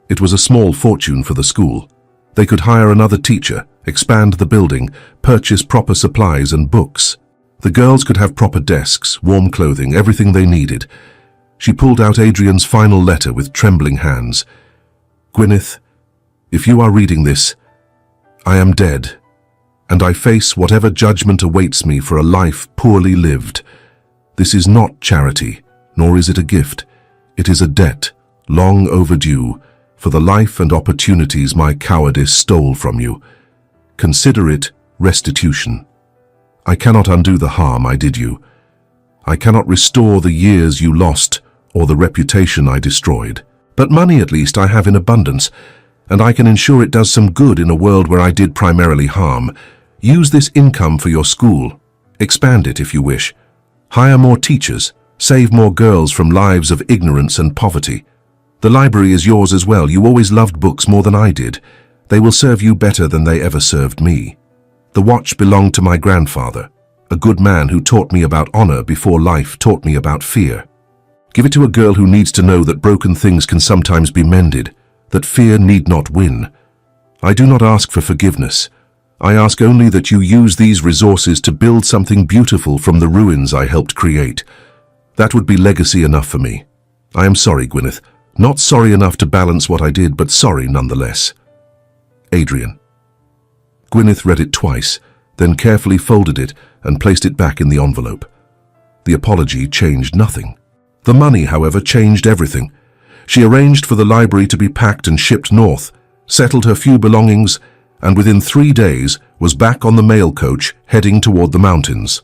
It was a small fortune for the school. They could hire another teacher, expand the building, purchase proper supplies and books. The girls could have proper desks, warm clothing, everything they needed. She pulled out Adrian's final letter with trembling hands. Gwyneth, if you are reading this, I am dead, and I face whatever judgment awaits me for a life poorly lived. This is not charity, nor is it a gift. It is a debt, long overdue, for the life and opportunities my cowardice stole from you. Consider it restitution. I cannot undo the harm I did you. I cannot restore the years you lost or the reputation I destroyed. But money at least I have in abundance, and I can ensure it does some good in a world where I did primarily harm. Use this income for your school. Expand it if you wish. Hire more teachers. Save more girls from lives of ignorance and poverty. The library is yours as well. You always loved books more than I did. They will serve you better than they ever served me. The watch belonged to my grandfather, a good man who taught me about honor before life taught me about fear. Give it to a girl who needs to know that broken things can sometimes be mended, that fear need not win. I do not ask for forgiveness. I ask only that you use these resources to build something beautiful from the ruins I helped create. That would be legacy enough for me. I am sorry, Gwyneth. Not sorry enough to balance what I did, but sorry nonetheless. Adrian. Gwyneth read it twice, then carefully folded it and placed it back in the envelope. The apology changed nothing. The money, however, changed everything. She arranged for the library to be packed and shipped north, settled her few belongings, and within 3 days was back on the mail coach heading toward the mountains.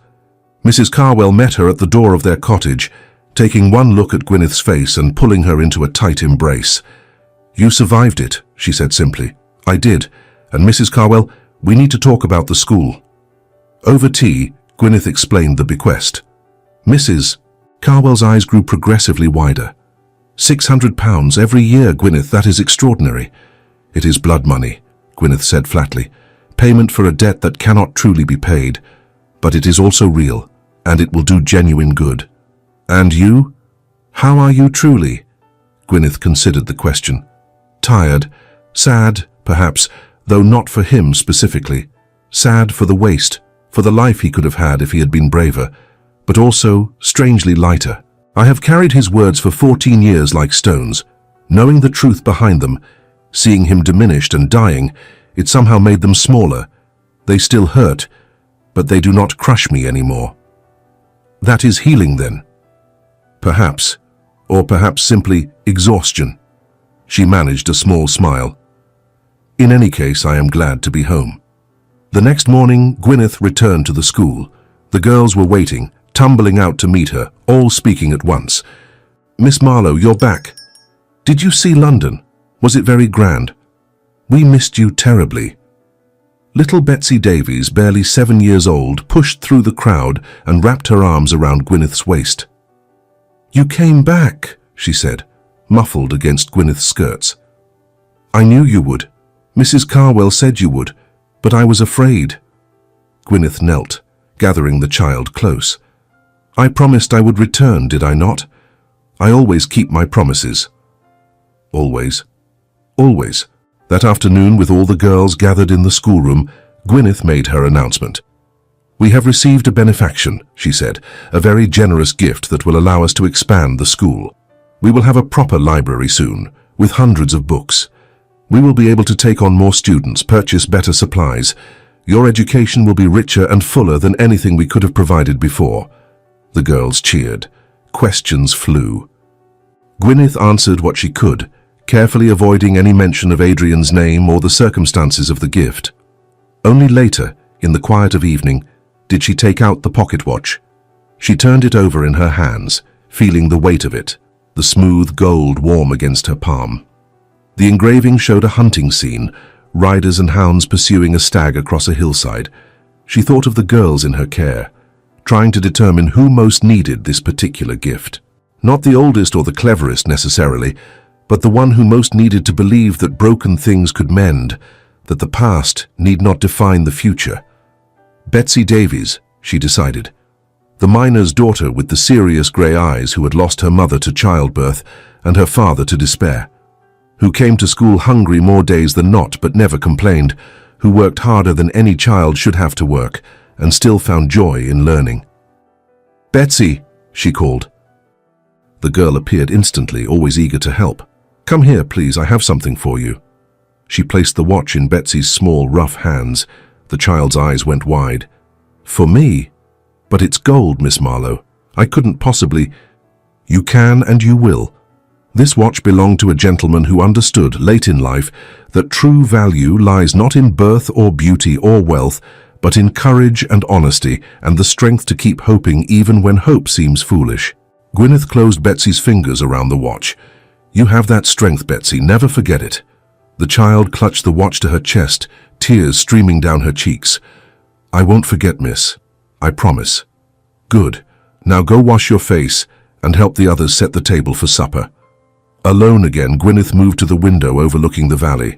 Mrs. Carwell met her at the door of their cottage, taking one look at Gwyneth's face and pulling her into a tight embrace. "You survived it," she said simply. "I did, and Mrs. Carwell, we need to talk about the school." Over tea, Gwyneth explained the bequest. Mrs. Carwell's eyes grew progressively wider. £600 every year, Gwyneth, that is extraordinary. "It is blood money," Gwyneth said flatly. "Payment for a debt that cannot truly be paid. But it is also real, and it will do genuine good." "And you? How are you truly?" Gwyneth considered the question. "Tired, sad, perhaps, though not for him specifically. Sad for the waste, for the life he could have had if he had been braver, but also strangely lighter. I have carried his words for 14 years like stones, knowing the truth behind them. Seeing him diminished and dying, it somehow made them smaller. They still hurt, but they do not crush me anymore." "That is healing then?" "Perhaps, or perhaps simply exhaustion." She managed a small smile. "In any case, I am glad to be home." The next morning, Gwyneth returned to the school. The girls were waiting, tumbling out to meet her, all speaking at once. "Miss Marlowe, you're back. Did you see London? Was it very grand? We missed you terribly." Little Betsy Davies, barely 7 years old, pushed through the crowd and wrapped her arms around Gwyneth's waist. "You came back," she said. muffled against Gwyneth's skirts. "I knew you would. Mrs. Carwell said you would, but I was afraid." Gwyneth knelt, gathering the child close. "I promised I would return, did I not? I always keep my promises." Always. Always. That afternoon, with all the girls gathered in the schoolroom, Gwyneth made her announcement. "We have received a benefaction," she said, "a very generous gift that will allow us to expand the school. We will have a proper library soon, with hundreds of books. We will be able to take on more students, purchase better supplies. Your education will be richer and fuller than anything we could have provided before." The girls cheered. Questions flew. Gwyneth answered what she could, carefully avoiding any mention of Adrian's name or the circumstances of the gift. Only later, in the quiet of evening, did she take out the pocket watch. She turned it over in her hands, feeling the weight of it, the smooth gold warm against her palm. The engraving showed a hunting scene, riders and hounds pursuing a stag across a hillside. She thought of the girls in her care, trying to determine who most needed this particular gift. Not the oldest or the cleverest necessarily, but the one who most needed to believe that broken things could mend, that the past need not define the future. Betsy Davies, she decided. The miner's daughter with the serious grey eyes who had lost her mother to childbirth and her father to despair. Who came to school hungry more days than not but never complained, who worked harder than any child should have to work and still found joy in learning. "Betsy," she called. The girl appeared instantly, always eager to help. "Come here, please, I have something for you." She placed the watch in Betsy's small, rough hands. The child's eyes went wide. "For me? But it's gold, Miss Marlowe. I couldn't possibly—" "You can and you will. This watch belonged to a gentleman who understood, late in life, that true value lies not in birth or beauty or wealth, but in courage and honesty and the strength to keep hoping even when hope seems foolish." Gwyneth closed Betsy's fingers around the watch. "You have that strength, Betsy. Never forget it." The child clutched the watch to her chest, tears streaming down her cheeks. "I won't forget, miss. I promise." "Good. Now go wash your face and help the others set the table for supper." Alone again, Gwyneth moved to the window overlooking the valley.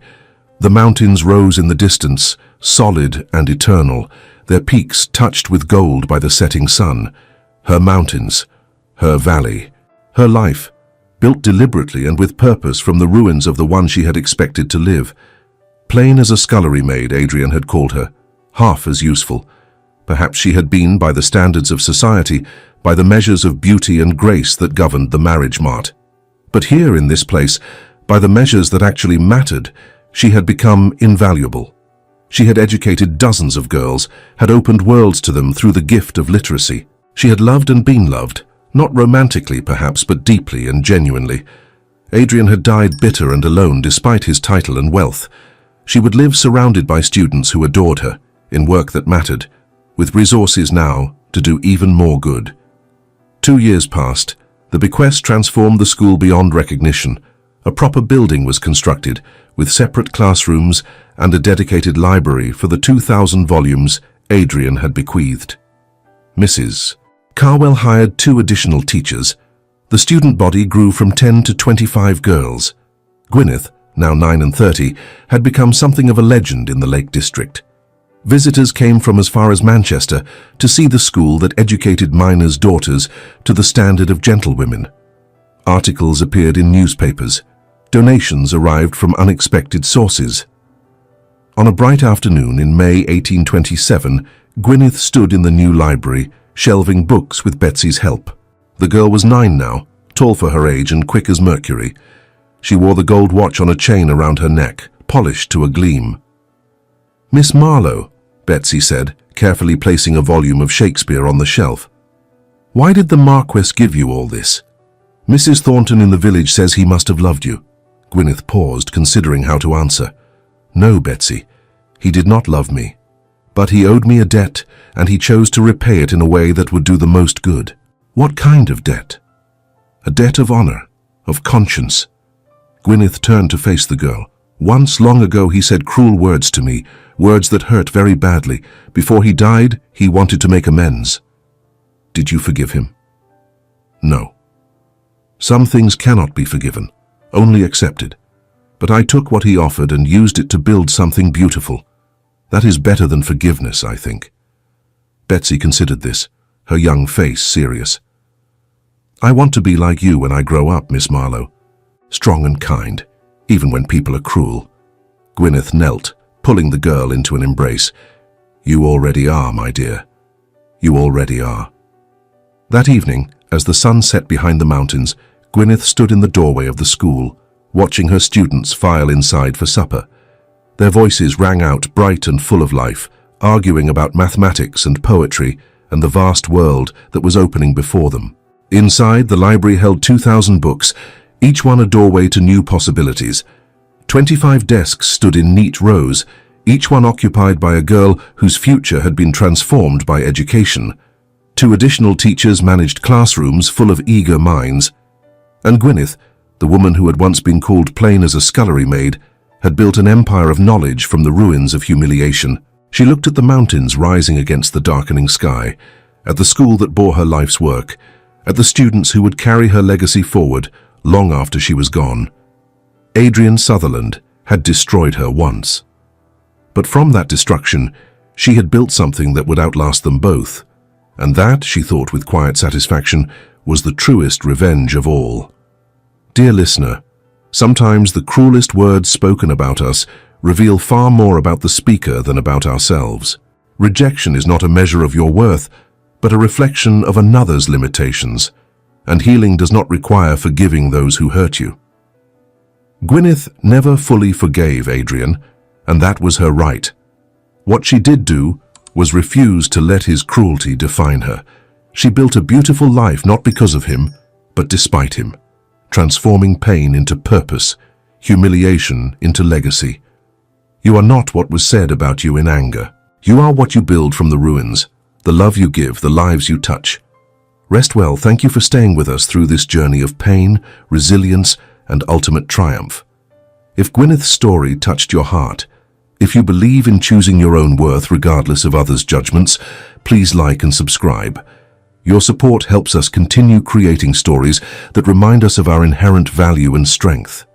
The mountains rose in the distance, solid and eternal, their peaks touched with gold by the setting sun. Her mountains, her valley, her life, built deliberately and with purpose from the ruins of the one she had expected to live. Plain as a scullery maid, Adrian had called her, half as useful. Perhaps she had been, by the standards of society, by the measures of beauty and grace that governed the marriage mart. But here in this place, by the measures that actually mattered, she had become invaluable. She had educated dozens of girls, had opened worlds to them through the gift of literacy. She had loved and been loved, not romantically perhaps, but deeply and genuinely. Adrian had died bitter and alone despite his title and wealth. She would live surrounded by students who adored her, in work that mattered, with resources now to do even more good. 2 years passed. The bequest transformed the school beyond recognition. A proper building was constructed, with separate classrooms and a dedicated library for the 2,000 volumes Adrian had bequeathed. Mrs. Carwell hired 2 additional teachers. The student body grew from 10 to 25 girls. Gwyneth, now 9 and 30, had become something of a legend in the Lake District. Visitors came from as far as Manchester to see the school that educated miners' daughters to the standard of gentlewomen. Articles appeared in newspapers. Donations arrived from unexpected sources. On a bright afternoon in May 1827, Gwyneth stood in the new library, shelving books with Betsy's help. The girl was 9 now, tall for her age and quick as mercury. She wore the gold watch on a chain around her neck, polished to a gleam. "Miss Marlowe," Betsy said, carefully placing a volume of Shakespeare on the shelf. "Why did the Marquess give you all this? Mrs. Thornton in the village says he must have loved you." Gwyneth paused, considering how to answer. "No, Betsy, he did not love me. But he owed me a debt, and he chose to repay it in a way that would do the most good." "What kind of debt?" "A debt of honor, of conscience." Gwyneth turned to face the girl. "Once, long ago, he said cruel words to me, words that hurt very badly. Before he died, he wanted to make amends." "Did you forgive him?" "No. Some things cannot be forgiven. only accepted. But I took what he offered and used it to build something beautiful. That is better than forgiveness, I think. Betsy considered this, her young face serious. I want to be like you when I grow up, Miss Marlowe. Strong and kind, even when people are cruel. Gwyneth knelt, pulling the girl into an embrace. You already are, my dear. You already are. That evening, as the sun set behind the mountains, Gwyneth stood in the doorway of the school, watching her students file inside for supper. Their voices rang out bright and full of life, arguing about mathematics and poetry and the vast world that was opening before them. Inside, the library held 2,000 books, each one a doorway to new possibilities. 25 desks stood in neat rows, each one occupied by a girl whose future had been transformed by education. 2 additional teachers managed classrooms full of eager minds. And Gwyneth, the woman who had once been called plain as a scullery maid, had built an empire of knowledge from the ruins of humiliation. She looked at the mountains rising against the darkening sky, at the school that bore her life's work, at the students who would carry her legacy forward long after she was gone. Adrian Sutherland had destroyed her once. But from that destruction, she had built something that would outlast them both. And that, she thought with quiet satisfaction, was the truest revenge of all. Dear listener, sometimes the cruelest words spoken about us reveal far more about the speaker than about ourselves. Rejection is not a measure of your worth, but a reflection of another's limitations, and healing does not require forgiving those who hurt you. Gwyneth never fully forgave Adrian, and that was her right. What she did do was refuse to let his cruelty define her. She built a beautiful life not because of him, but despite him, transforming pain into purpose, humiliation into legacy. You are not what was said about you in anger. You are what you build from the ruins, the love you give, the lives you touch. Rest well. Thank you for staying with us through this journey of pain, resilience, and ultimate triumph. If Gwyneth's story touched your heart, if you believe in choosing your own worth regardless of others' judgments, please like and subscribe. Your support helps us continue creating stories that remind us of our inherent value and strength.